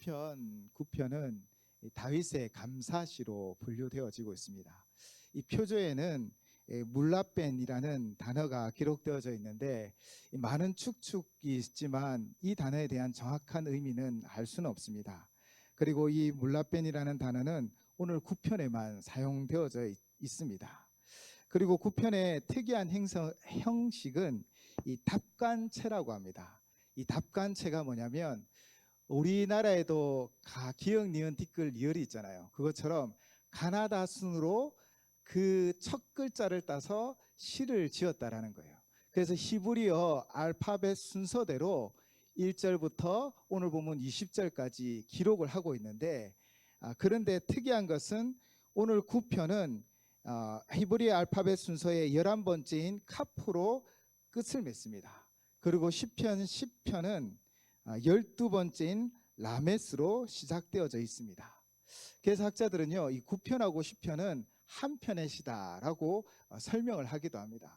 시편 9편은 다윗의 감사시로 분류되어지고 있습니다. 이 표조에는 물라벤이라는 단어가 기록되어져 있는데 많은 축축이 있지만 이 단어에 대한 정확한 의미는 알 수는 없습니다. 그리고 이 물라벤이라는 단어는 오늘 9편에만 사용되어져 있습니다. 그리고 9편의 특이한 형식은 이 답간체라고 합니다. 이 답간체가 뭐냐면 우리나라에도 기역, 니은, 뒷글, 리을이 있잖아요. 그것처럼 가나다 순으로 그 첫 글자를 따서 시를 지었다라는 거예요. 그래서 히브리어 알파벳 순서대로 1절부터 오늘 보면 20절까지 기록을 하고 있는데, 그런데 특이한 것은 오늘 9편은 히브리 알파벳 순서의 11번째인 카프로 끝을 맺습니다. 그리고 10편은 12번째인 라메스로 시작되어져 있습니다. 그래서 학자들은요, 이 9편하고 10편은 한 편의 시다라고 설명을 하기도 합니다.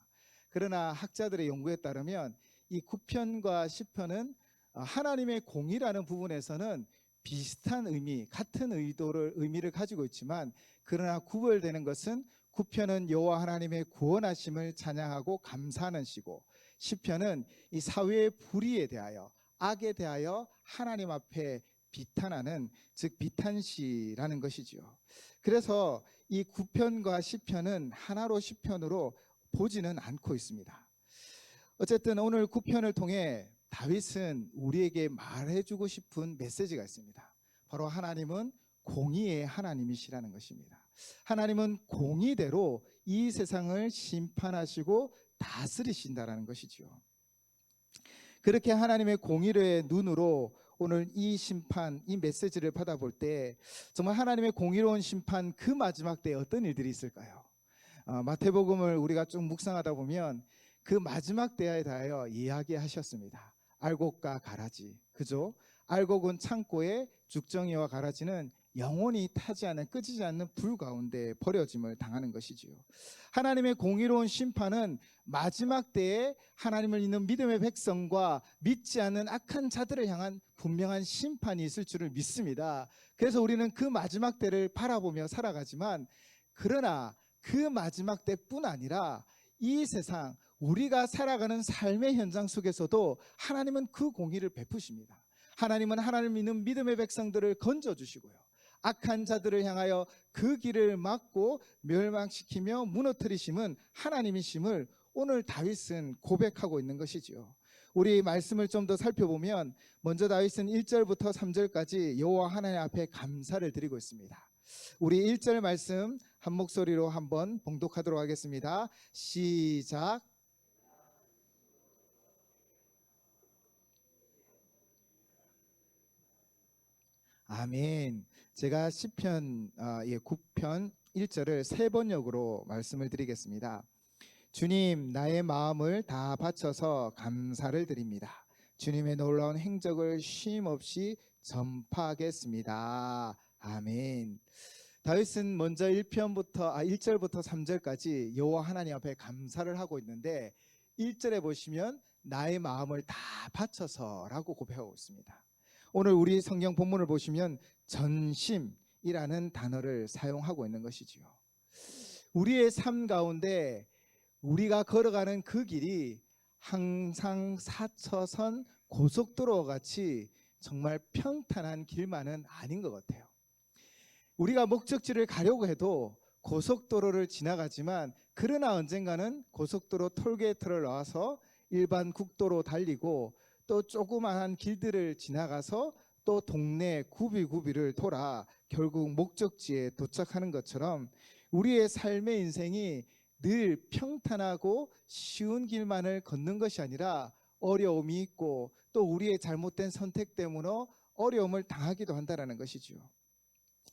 그러나 학자들의 연구에 따르면 이 9편과 10편은 하나님의 공의라는 부분에서는 비슷한 의미, 같은 의미를 가지고 있지만, 그러나 구별되는 것은 9편은 여호와 하나님의 구원하심을 찬양하고 감사하는 시고, 10편은 이 사회의 불의에 대하여, 악에 대하여 하나님 앞에 비탄하는, 즉 비탄시라는 것이지요. 그래서 이 9편과 10편은 하나로 10편으로 보지는 않고 있습니다. 어쨌든 오늘 9편을 통해 다윗은 우리에게 말해주고 싶은 메시지가 있습니다. 바로 하나님은 공의의 하나님이시라는 것입니다. 하나님은 공의대로 이 세상을 심판하시고 다스리신다라는 것이지요. 그렇게 하나님의 공의의 눈으로 오늘 이 심판, 이 메시지를 받아볼 때 정말 하나님의 공의로운 심판 그 마지막 때에 어떤 일들이 있을까요? 마태복음을 우리가 쭉 묵상하다 보면 그 마지막 때에 대하여 이야기하셨습니다. 알곡과 가라지, 그죠? 알곡은 창고에, 죽정이와 가라지는 영원히 타지 않는, 끄지지 않는 불 가운데 버려짐을 당하는 것이지요. 하나님의 공의로운 심판은 마지막 때에 하나님을 믿는 믿음의 백성과 믿지 않는 악한 자들을 향한 분명한 심판이 있을 줄을 믿습니다. 그래서 우리는 그 마지막 때를 바라보며 살아가지만, 그러나 그 마지막 때뿐 아니라 이 세상 우리가 살아가는 삶의 현장 속에서도 하나님은 그 공의를 베푸십니다. 하나님은 하나님을 믿는 믿음의 백성들을 건져주시고요, 악한 자들을 향하여 그 길을 막고 멸망시키며 무너뜨리심은 하나님이심을 오늘 다윗은 고백하고 있는 것이지요. 우리 말씀을 좀 더 살펴보면, 먼저 다윗은 1절부터 3절까지 여호와 하나님 앞에 감사를 드리고 있습니다. 우리 1절 말씀 한 목소리로 한번 봉독하도록 하겠습니다. 시작. 아멘. 제가 시편 9편 1절을 세 번역으로 말씀을 드리겠습니다. 주님, 나의 마음을 다 바쳐서 감사를 드립니다. 주님의 놀라운 행적을 쉼 없이 전파하겠습니다. 아멘. 다윗은 먼저 1절부터 3절까지 여호와 하나님 앞에 감사를 하고 있는데, 1절에 보시면 나의 마음을 다 바쳐서라고 고백하고 있습니다. 오늘 우리 성경 본문을 보시면 전심이라는 단어를 사용하고 있는 것이지요. 우리의 삶 가운데 우리가 걸어가는 그 길이 항상 4차선 고속도로와 같이 정말 평탄한 길만은 아닌 것 같아요. 우리가 목적지를 가려고 해도 고속도로를 지나가지만, 그러나 언젠가는 고속도로 톨게이트를 나와서 일반 국도로 달리고 또 조그마한 길들을 지나가서 또 동네 구비구비를 돌아 결국 목적지에 도착하는 것처럼, 우리의 삶의 인생이 늘 평탄하고 쉬운 길만을 걷는 것이 아니라 어려움이 있고 또 우리의 잘못된 선택 때문에 어려움을 당하기도 한다는 것이죠.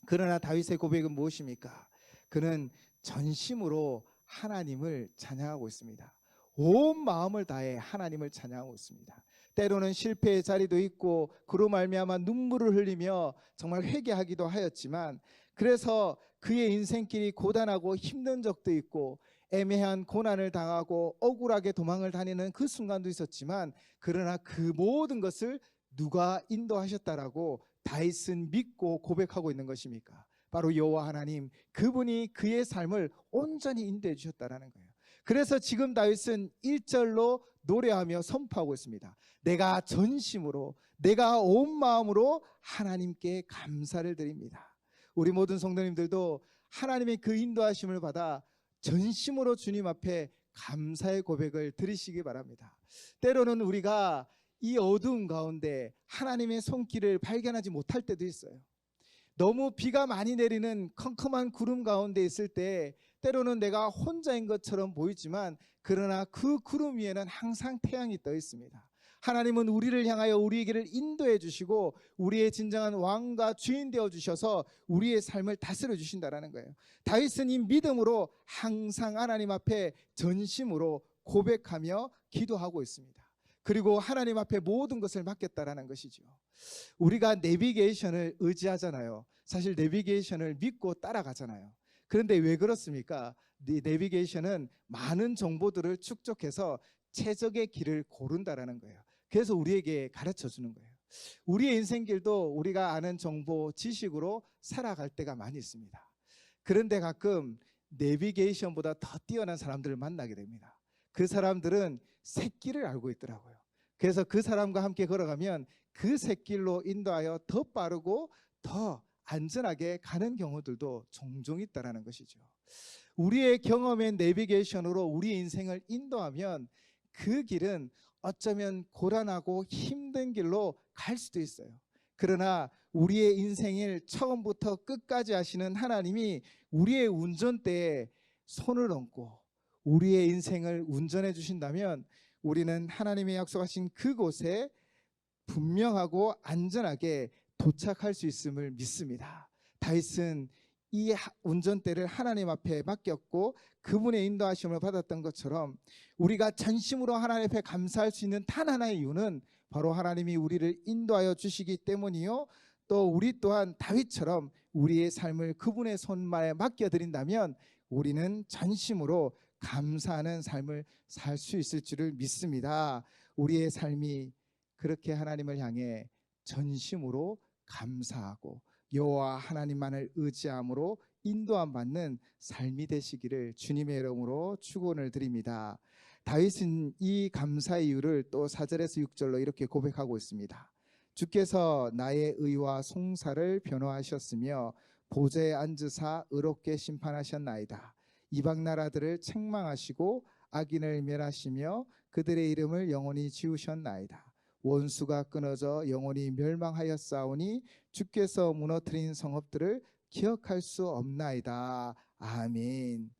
그러나 다윗의 고백은 무엇입니까? 그는 전심으로 하나님을 찬양하고 있습니다. 온 마음을 다해 하나님을 찬양하고 있습니다. 때로는 실패의 자리도 있고 그로 말미암아 눈물을 흘리며 정말 회개하기도 하였지만, 그래서 그의 인생길이 고단하고 힘든 적도 있고 애매한 고난을 당하고 억울하게 도망을 다니는 그 순간도 있었지만, 그러나 그 모든 것을 누가 인도하셨다라고 다윗은 믿고 고백하고 있는 것입니까? 바로 여호와 하나님, 그분이 그의 삶을 온전히 인도해 주셨다라는 거예요. 그래서 지금 다윗은 1절로 노래하며 선포하고 있습니다. 내가 전심으로, 내가 온 마음으로 하나님께 감사를 드립니다. 우리 모든 성도님들도 하나님의 그 인도하심을 받아 전심으로 주님 앞에 감사의 고백을 드리시기 바랍니다. 때로는 우리가 이 어두운 가운데 하나님의 손길을 발견하지 못할 때도 있어요. 너무 비가 많이 내리는 컴컴한 구름 가운데 있을 때 때로는 내가 혼자인 것처럼 보이지만, 그러나 그 구름 위에는 항상 태양이 떠 있습니다. 하나님은 우리를 향하여 우리에게를 인도해 주시고 우리의 진정한 왕과 주인 되어 주셔서 우리의 삶을 다스려 주신다라는 거예요. 다윗은 이 믿음으로 항상 하나님 앞에 전심으로 고백하며 기도하고 있습니다. 그리고 하나님 앞에 모든 것을 맡겼다라는 것이죠. 우리가 내비게이션을 의지하잖아요. 사실 내비게이션을 믿고 따라가잖아요. 그런데 왜 그렇습니까? 내비게이션은 많은 정보들을 축적해서 최적의 길을 고른다라는 거예요. 그래서 우리에게 가르쳐 주는 거예요. 우리의 인생길도 우리가 아는 정보, 지식으로 살아갈 때가 많이 있습니다. 그런데 가끔 내비게이션보다 더 뛰어난 사람들을 만나게 됩니다. 그 사람들은 샛길을 알고 있더라고요. 그래서 그 사람과 함께 걸어가면 그 샛길로 인도하여 더 빠르고 더 안전하게 가는 경우들도 종종 있다라는 것이죠. 우리의 경험의 내비게이션으로 우리의 인생을 인도하면 그 길은 어쩌면 고단하고 힘든 길로 갈 수도 있어요. 그러나 우리의 인생을 처음부터 끝까지 하시는 하나님이 우리의 운전대에 손을 얹고 우리의 인생을 운전해 주신다면 우리는 하나님의 약속하신 그곳에 분명하고 안전하게 도착할 수 있음을 믿습니다. 다윗은 이 운전대를 하나님 앞에 맡겼고 그분의 인도하심을 받았던 것처럼 우리가 전심으로 하나님 앞에 감사할 수 있는 단 하나의 이유는 바로 하나님이 우리를 인도하여 주시기 때문이요, 또 우리 또한 다윗처럼 우리의 삶을 그분의 손만에 맡겨드린다면 우리는 전심으로 감사하는 삶을 살 수 있을 줄을 믿습니다. 우리의 삶이 그렇게 하나님을 향해 전심으로 감사하고 여호와 하나님만을 의지함으로 인도함 받는 삶이 되시기를 주님의 이름으로 축원을 드립니다. 다윗은 이 감사의 이유를 또 4절에서 6절로 이렇게 고백하고 있습니다. 주께서 나의 의와 송사를 변호하셨으며 보좌에 앉으사 의롭게 심판하셨나이다. 이방 나라들을 책망하시고 악인을 멸하시며 그들의 이름을 영원히 지우셨나이다. 원수가 끊어져 영원히 멸망하였사오니 주께서 무너뜨린 성읍들을 기억할 수 없나이다. 아멘.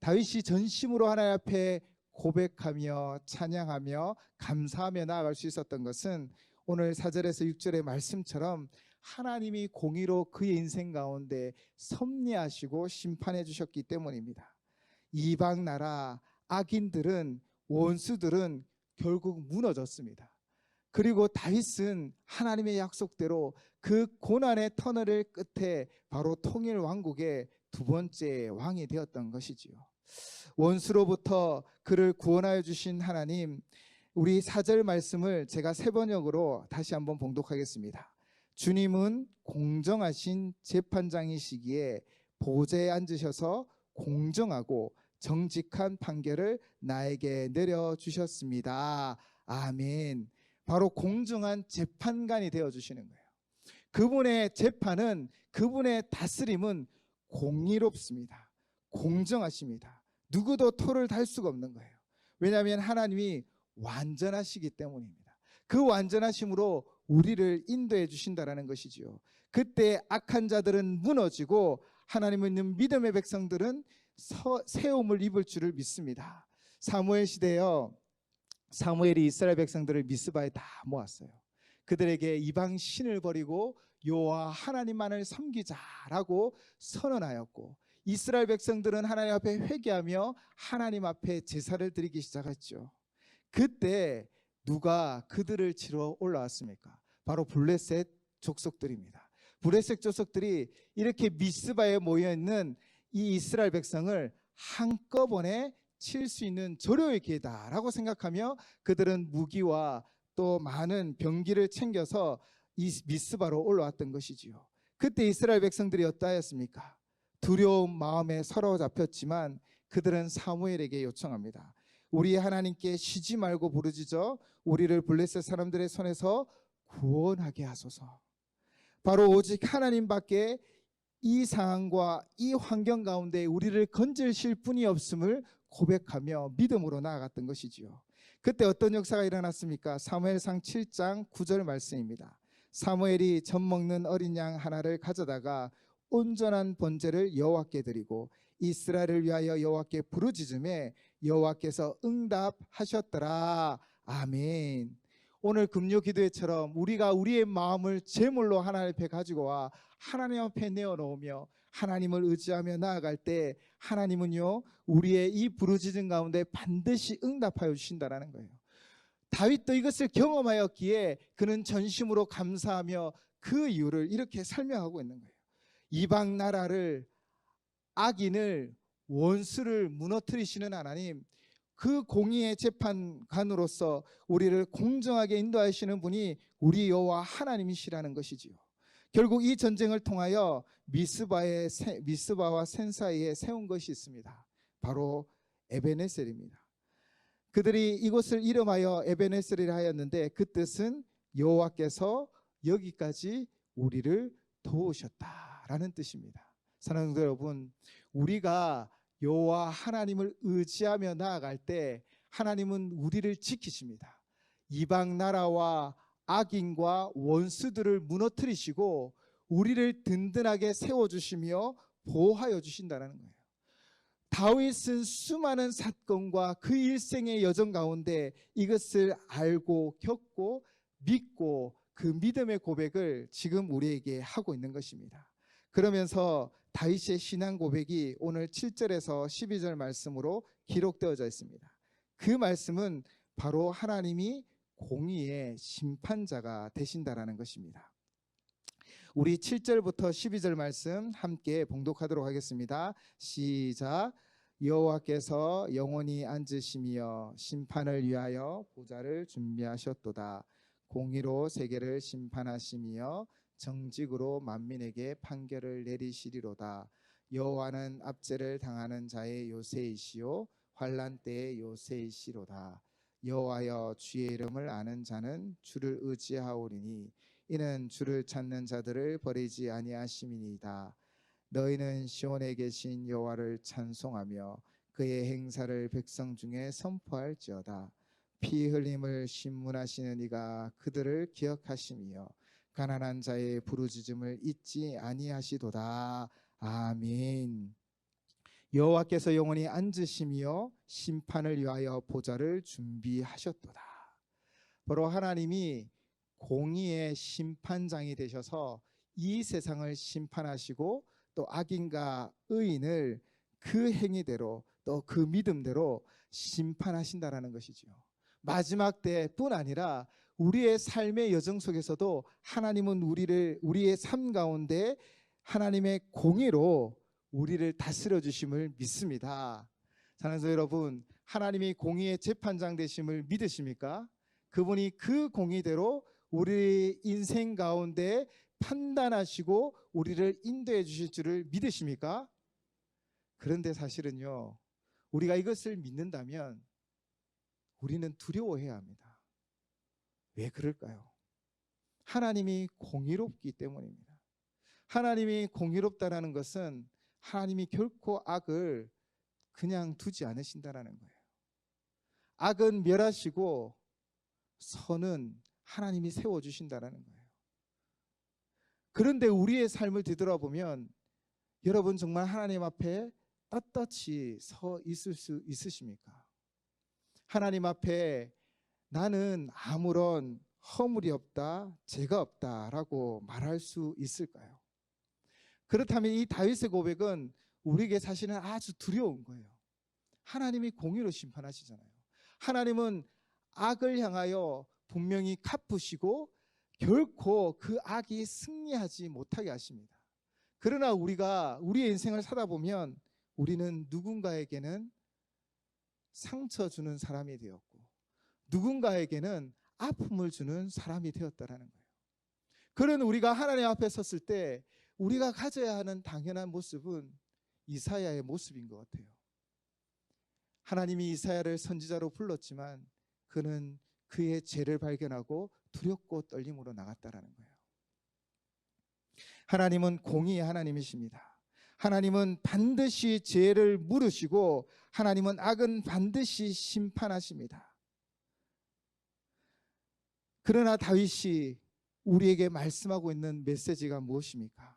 다윗이 전심으로 하나님 앞에 고백하며 찬양하며 감사하며 나아갈 수 있었던 것은 오늘 4절에서 6절의 말씀처럼 하나님이 공의로 그의 인생 가운데 섭리하시고 심판해 주셨기 때문입니다. 이방 나라 악인들은, 원수들은 결국 무너졌습니다. 그리고 다윗은 하나님의 약속대로 그 고난의 터널의 끝에 바로 통일 왕국의 두 번째 왕이 되었던 것이지요. 원수로부터 그를 구원하여 주신 하나님, 우리 4절 말씀을 제가 세 번역으로 다시 한번 봉독하겠습니다. 주님은 공정하신 재판장이시기에 보좌에 앉으셔서 공정하고 정직한 판결을 나에게 내려주셨습니다. 아멘. 바로 공정한 재판관이 되어주시는 거예요. 그분의 재판은, 그분의 다스림은 공의롭습니다. 공정하십니다. 누구도 토를 달 수가 없는 거예요. 왜냐하면 하나님이 완전하시기 때문입니다. 그 완전하심으로 우리를 인도해 주신다라는 것이지요. 그때 악한 자들은 무너지고 하나님을 믿는 믿음의 백성들은 세움을 입을 줄을 믿습니다. 사무엘 시대에요, 사무엘이 이스라엘 백성들을 미스바에 다 모았어요. 그들에게 이방 신을 버리고 여호와 하나님만을 섬기자라고 선언하였고, 이스라엘 백성들은 하나님 앞에 회개하며 하나님 앞에 제사를 드리기 시작했죠. 그때 누가 그들을 치러 올라왔습니까? 바로 블레셋 족속들입니다. 블레셋 족속들이 이렇게 미스바에 모여있는 이 이스라엘 백성을 한꺼번에 칠 수 있는 절호의 기회다라고 생각하며 그들은 무기와 또 많은 병기를 챙겨서 이 미스바로 올라왔던 것이지요. 그때 이스라엘 백성들이 어떠하였습니까? 두려운 마음에 사로잡혔지만 그들은 사무엘에게 요청합니다. 우리 하나님께 쉬지 말고 부르짖어 우리를 블레셋 사람들의 손에서 구원하게 하소서. 바로 오직 하나님밖에 이 상황과 이 환경 가운데 우리를 건지실 분이 없음을 고백하며 믿음으로 나아갔던 것이지요. 그때 어떤 역사가 일어났습니까? 사무엘상 7장 9절 말씀입니다. 사무엘이 젖 먹는 어린 양 하나를 가져다가 온전한 번제를 여호와께 드리고 이스라엘을 위하여 여호와께 부르짖음에 여호와께서 응답하셨더라. 아멘. 오늘 금요 기도회처럼 우리가 우리의 마음을 제물로 하나님 앞에 가지고 와 하나님 앞에 내어놓으며 하나님을 의지하며 나아갈 때 하나님은요 우리의 이 부르짖음 가운데 반드시 응답하여 주신다라는 거예요. 다윗도 이것을 경험하였기에 그는 전심으로 감사하며 그 이유를 이렇게 설명하고 있는 거예요. 이방 나라를, 악인을, 원수를 무너뜨리시는 하나님, 그 공의의 재판관으로서 우리를 공정하게 인도하시는 분이 우리 여호와 하나님이시라는 것이지요. 결국 이 전쟁을 통하여 미스바와 센 사이에 세운 것이 있습니다. 바로 에베네셀입니다. 그들이 이곳을 이름하여 에베네셀이라 하였는데 그 뜻은 여호와께서 여기까지 우리를 도우셨다라는 뜻입니다. 사랑하는 성도 여러분, 우리가 여호와 하나님을 의지하며 나아갈 때 하나님은 우리를 지키십니다. 이방 나라와 악인과 원수들을 무너뜨리시고 우리를 든든하게 세워주시며 보호하여 주신다는 거예요. 다윗은 수많은 사건과 그 일생의 여정 가운데 이것을 알고 겪고 믿고 그 믿음의 고백을 지금 우리에게 하고 있는 것입니다. 그러면서 다윗의 신앙 고백이 오늘 7절에서 12절 말씀으로 기록되어져 있습니다. 그 말씀은 바로 하나님이 공의의 심판자가 되신다라는 것입니다. 우리 7절부터 12절 말씀 함께 봉독하도록 하겠습니다. 시작. 여호와께서 영원히 앉으시며 심판을 위하여 보좌를 준비하셨도다. 공의로 세계를 심판하시며 정직으로 만민에게 판결을 내리시리로다. 여호와는 압제를 당하는 자의 요새이시요 환난 때의 요새이시로다. 여호와여 주의 이름을 아는 자는 주를 의지하오리니 이는 주를 찾는 자들을 버리지 아니하심이니이다. 너희는 시온에 계신 여호와를 찬송하며 그의 행사를 백성 중에 선포할지어다. 피 흘림을 신문하시는 이가 그들을 기억하시며 가난한 자의 부르짖음을 잊지 아니하시도다. 아멘. 여호와께서 영원히 앉으시며 심판을 위하여 보좌를 준비하셨도다. 바로 하나님이 공의의 심판장이 되셔서 이 세상을 심판하시고 또 악인과 의인을 그 행위대로 또 그 믿음대로 심판하신다라는 것이지요. 마지막 때뿐 아니라 우리의 삶의 여정 속에서도 하나님은 우리의 삶 가운데 하나님의 공의로 우리를 다스려 주심을 믿습니다. 사랑하는 성도 여러분, 하나님이 공의의 재판장 되심을 믿으십니까? 그분이 그 공의대로 우리 인생 가운데 판단하시고 우리를 인도해 주실 줄을 믿으십니까? 그런데 사실은요, 우리가 이것을 믿는다면 우리는 두려워해야 합니다. 왜 그럴까요? 하나님이 공의롭기 때문입니다. 하나님이 공의롭다라는 것은 하나님이 결코 악을 그냥 두지 않으신다라는 거예요. 악은 멸하시고 선은 하나님이 세워주신다라는 거예요. 그런데 우리의 삶을 뒤돌아보면 여러분 정말 하나님 앞에 떳떳이 서 있을 수 있으십니까? 하나님 앞에 나는 아무런 허물이 없다, 죄가 없다라고 말할 수 있을까요? 그렇다면 이 다윗의 고백은 우리에게 사실은 아주 두려운 거예요. 하나님이 공의로 심판하시잖아요. 하나님은 악을 향하여 분명히 갚으시고 결코 그 악이 승리하지 못하게 하십니다. 그러나 우리가 우리의 인생을 살아보면 우리는 누군가에게는 상처 주는 사람이 되었고 누군가에게는 아픔을 주는 사람이 되었다라는 거예요. 그런 우리가 하나님 앞에 섰을 때 우리가 가져야 하는 당연한 모습은 이사야의 모습인 것 같아요. 하나님이 이사야를 선지자로 불렀지만 그는 그의 죄를 발견하고 두렵고 떨림으로 나갔다라는 거예요. 하나님은 공의의 하나님이십니다. 하나님은 반드시 죄를 물으시고 하나님은 악은 반드시 심판하십니다. 그러나 다윗이 우리에게 말씀하고 있는 메시지가 무엇입니까?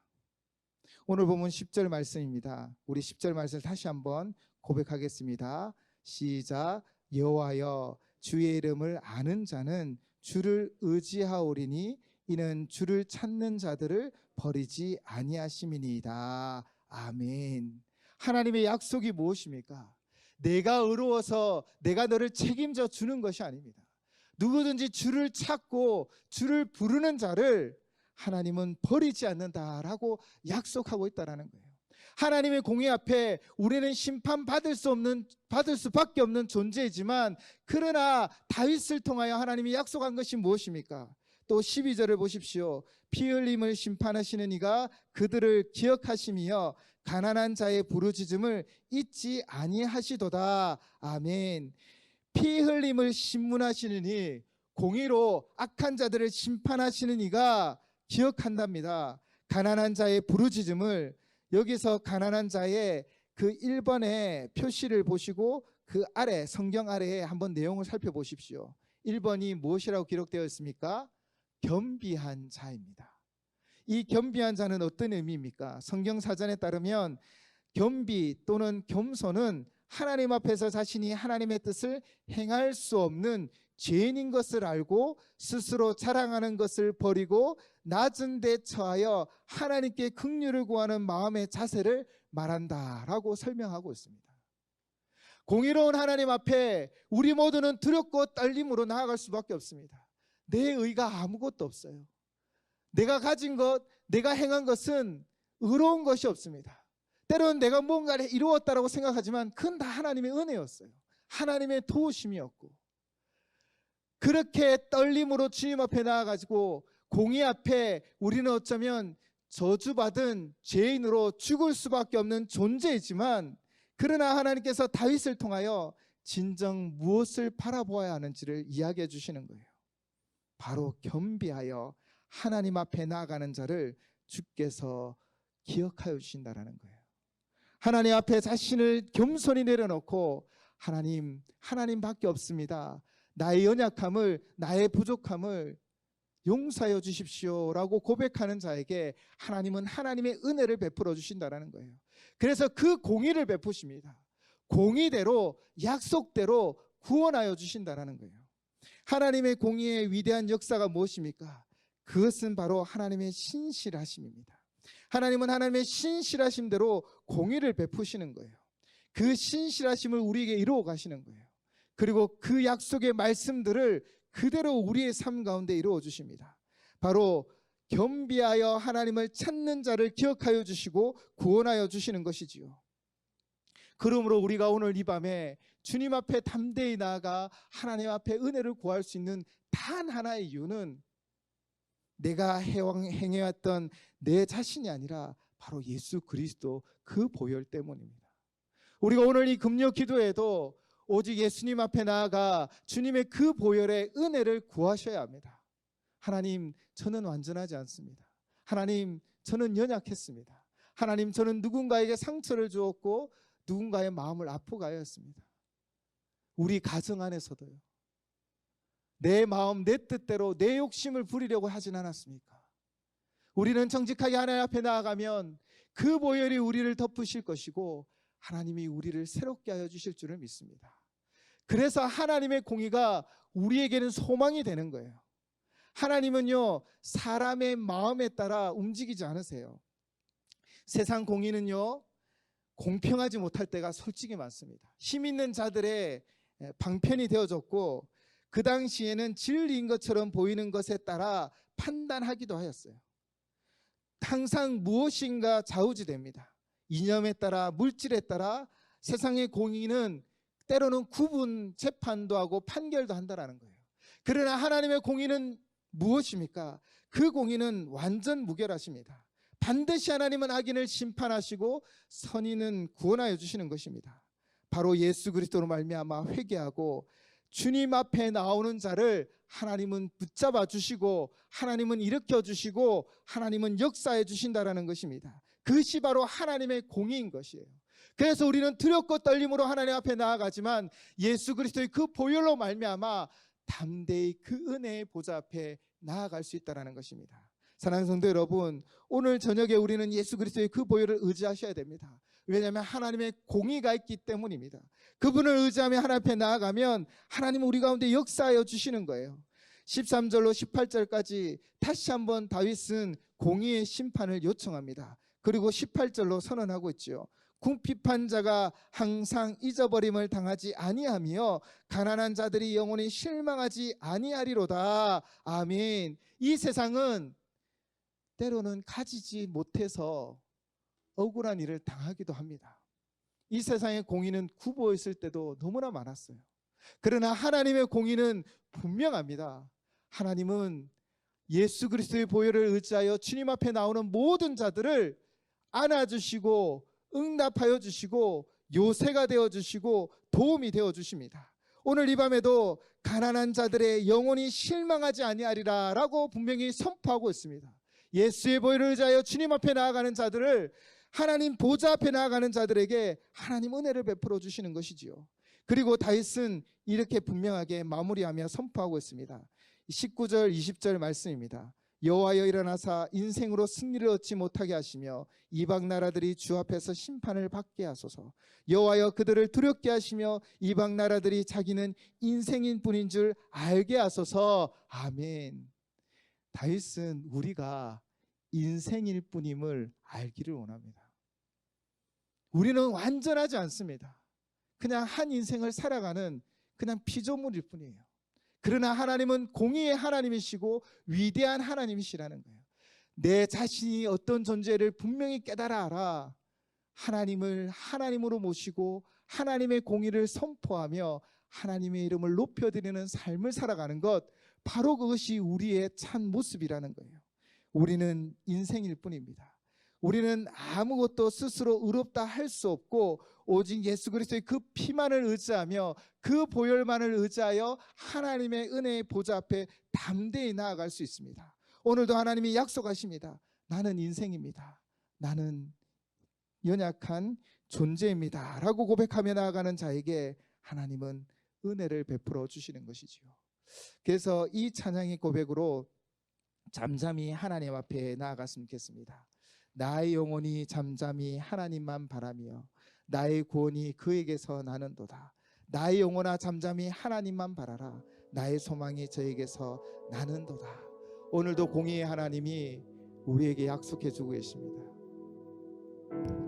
오늘 본문 10절 말씀입니다. 우리 10절 말씀을 다시 한번 고백하겠습니다. 시작. 여호와여, 주의 이름을 아는 자는 주를 의지하오리니 이는 주를 찾는 자들을 버리지 아니하심이니이다. 아멘. 하나님의 약속이 무엇입니까? 내가 의로워서 내가 너를 책임져 주는 것이 아닙니다. 누구든지 주를 찾고 주를 부르는 자를 하나님은 버리지 않는다라고 약속하고 있다라는 거예요. 하나님의 공의 앞에 우리는 심판받을 수밖에 없는 존재이지만, 그러나 다윗을 통하여 하나님이 약속한 것이 무엇입니까? 또 12절을 보십시오. 피 흘림을 심판하시는 이가 그들을 기억하시며 가난한 자의 부르짖음을 잊지 아니하시도다. 아멘. 피 흘림을 심문하시는 이, 공의로 악한 자들을 심판하시는 이가 기억한답니다. 가난한 자의 부르짖음을, 여기서 가난한 자의 그 1번의 표시를 보시고 그 아래, 성경 아래에 한번 내용을 살펴보십시오. 1번이 무엇이라고 기록되어 있습니까? 겸비한 자입니다. 이 겸비한 자는 어떤 의미입니까? 성경 사전에 따르면 겸비 또는 겸손은 하나님 앞에서 자신이 하나님의 뜻을 행할 수 없는 죄인인 것을 알고 스스로 자랑하는 것을 버리고 낮은 데 처하여 하나님께 긍휼을 구하는 마음의 자세를 말한다라고 설명하고 있습니다. 공의로운 하나님 앞에 우리 모두는 두렵고 떨림으로 나아갈 수밖에 없습니다. 내 의가 아무것도 없어요. 내가 가진 것, 내가 행한 것은 의로운 것이 없습니다. 때로는 내가 뭔가를 이루었다라고 생각하지만 그건 다 하나님의 은혜였어요. 하나님의 도우심이었고, 그렇게 떨림으로 주님 앞에 나아가지고 공의 앞에 우리는 어쩌면 저주받은 죄인으로 죽을 수밖에 없는 존재이지만, 그러나 하나님께서 다윗을 통하여 진정 무엇을 바라보아야 하는지를 이야기해 주시는 거예요. 바로 겸비하여 하나님 앞에 나아가는 자를 주께서 기억하여 주신다라는 거예요. 하나님 앞에 자신을 겸손히 내려놓고 하나님밖에 없습니다. 나의 연약함을, 나의 부족함을 용서하여 주십시오라고 고백하는 자에게 하나님은 하나님의 은혜를 베풀어 주신다라는 거예요. 그래서 그 공의를 베푸십니다. 공의대로, 약속대로 구원하여 주신다라는 거예요. 하나님의 공의의 위대한 역사가 무엇입니까? 그것은 바로 하나님의 신실하심입니다. 하나님은 하나님의 신실하심대로 공의를 베푸시는 거예요. 그 신실하심을 우리에게 이루어 가시는 거예요. 그리고 그 약속의 말씀들을 그대로 우리의 삶 가운데 이루어 주십니다. 바로 겸비하여 하나님을 찾는 자를 기억하여 주시고 구원하여 주시는 것이지요. 그러므로 우리가 오늘 이 밤에 주님 앞에 담대히 나아가 하나님 앞에 은혜를 구할 수 있는 단 하나의 이유는 내가 행해왔던 내 자신이 아니라 바로 예수 그리스도 그 보혈 때문입니다. 우리가 오늘 이 금요 기도에도 오직 예수님 앞에 나아가 주님의 그 보혈의 은혜를 구하셔야 합니다. 하나님, 저는 완전하지 않습니다. 하나님, 저는 연약했습니다. 하나님, 저는 누군가에게 상처를 주었고 누군가의 마음을 아프게 하였습니다. 우리 가정 안에서도요, 내 마음, 내 뜻대로 내 욕심을 부리려고 하진 않았습니까? 우리는 정직하게 하나님 앞에 나아가면 그 보혈이 우리를 덮으실 것이고 하나님이 우리를 새롭게 하여 주실 줄을 믿습니다. 그래서 하나님의 공의가 우리에게는 소망이 되는 거예요. 하나님은요, 사람의 마음에 따라 움직이지 않으세요. 세상 공의는요, 공평하지 못할 때가 솔직히 많습니다. 힘 있는 자들의 방편이 되어졌고, 그 당시에는 진리인 것처럼 보이는 것에 따라 판단하기도 하였어요. 항상 무엇인가 좌우지됩니다. 이념에 따라, 물질에 따라 세상의 공의는 때로는 구분 재판도 하고 판결도 한다라는 거예요. 그러나 하나님의 공의는 무엇입니까? 그 공의는 완전 무결하십니다. 반드시 하나님은 악인을 심판하시고 선인은 구원하여 주시는 것입니다. 바로 예수 그리스도로 말미암아 회개하고 주님 앞에 나오는 자를 하나님은 붙잡아 주시고 하나님은 일으켜 주시고 하나님은 역사해 주신다라는 것입니다. 그것이 바로 하나님의 공의인 것이에요. 그래서 우리는 두렵고 떨림으로 하나님 앞에 나아가지만 예수 그리스도의 그 보혈로 말미암아 담대히 그 은혜의 보좌 앞에 나아갈 수 있다는 것입니다. 사랑하는 성도 여러분, 오늘 저녁에 우리는 예수 그리스도의 그 보혈을 의지하셔야 됩니다. 왜냐하면 하나님의 공의가 있기 때문입니다. 그분을 의지하며 하나님 앞에 나아가면 하나님은 우리 가운데 역사하여 주시는 거예요. 13절로 18절까지 다시 한번 다윗은 공의의 심판을 요청합니다. 그리고 18절로 선언하고 있죠. 궁핍한 자가 항상 잊어버림을 당하지 아니하며 가난한 자들이 영원히 실망하지 아니하리로다. 아멘. 이 세상은 때로는 가지지 못해서 억울한 일을 당하기도 합니다. 이 세상의 공의는 굽어 있을 때도 너무나 많았어요. 그러나 하나님의 공의는 분명합니다. 하나님은 예수 그리스도의 보혈을 의지하여 주님 앞에 나오는 모든 자들을 안아주시고 응답하여 주시고 요새가 되어주시고 도움이 되어주십니다. 오늘 이 밤에도 가난한 자들의 영혼이 실망하지 아니하리라 라고 분명히 선포하고 있습니다. 예수의 보혈을 의지하여 주님 앞에 나아가는 자들을 하나님 보좌 앞에 나아가는 자들에게 하나님 은혜를 베풀어 주시는 것이지요. 그리고 다윗은 이렇게 분명하게 마무리하며 선포하고 있습니다. 19절 20절 말씀입니다. 여호와여 일어나사 인생으로 승리를 얻지 못하게 하시며 이방 나라들이 주 앞에서 심판을 받게 하소서. 여호와여 그들을 두렵게 하시며 이방 나라들이 자기는 인생인 뿐인 줄 알게 하소서. 아멘. 다윗은 우리가 인생일 뿐임을 알기를 원합니다. 우리는 완전하지 않습니다. 그냥 한 인생을 살아가는 그냥 피조물일 뿐이에요. 그러나 하나님은 공의의 하나님이시고 위대한 하나님이시라는 거예요. 내 자신이 어떤 존재를 분명히 깨달아 알아 하나님을 하나님으로 모시고 하나님의 공의를 선포하며 하나님의 이름을 높여드리는 삶을 살아가는 것, 바로 그것이 우리의 참 모습이라는 거예요. 우리는 인생일 뿐입니다. 우리는 아무것도 스스로 의롭다 할 수 없고 오직 예수 그리스도의 그 피만을 의지하며 그 보혈만을 의지하여 하나님의 은혜의 보좌 앞에 담대히 나아갈 수 있습니다. 오늘도 하나님이 약속하십니다. 나는 인생입니다. 나는 연약한 존재입니다 라고 고백하며 나아가는 자에게 하나님은 은혜를 베풀어 주시는 것이지요. 그래서 이 찬양의 고백으로 잠잠히 하나님 앞에 나아갔으면 좋겠습니다. 나의 영혼이 잠잠히 하나님만 바라며 나의 구원이 그에게서 나는도다. 나의 영혼아 잠잠히 하나님만 바라라. 나의 소망이 저에게서 나는도다. 오늘도 공의의 하나님이 우리에게 약속해 주고 계십니다.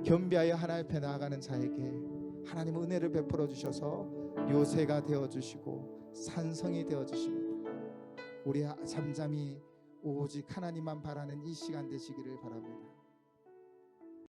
겸비하여 하나님 앞에 나아가는 자에게 하나님 은혜를 베풀어 주셔서 요새가 되어주시고 산성이 되어주십니다. 우리 잠잠히 오직 하나님만 바라는 이 시간 되시기를 바랍니다.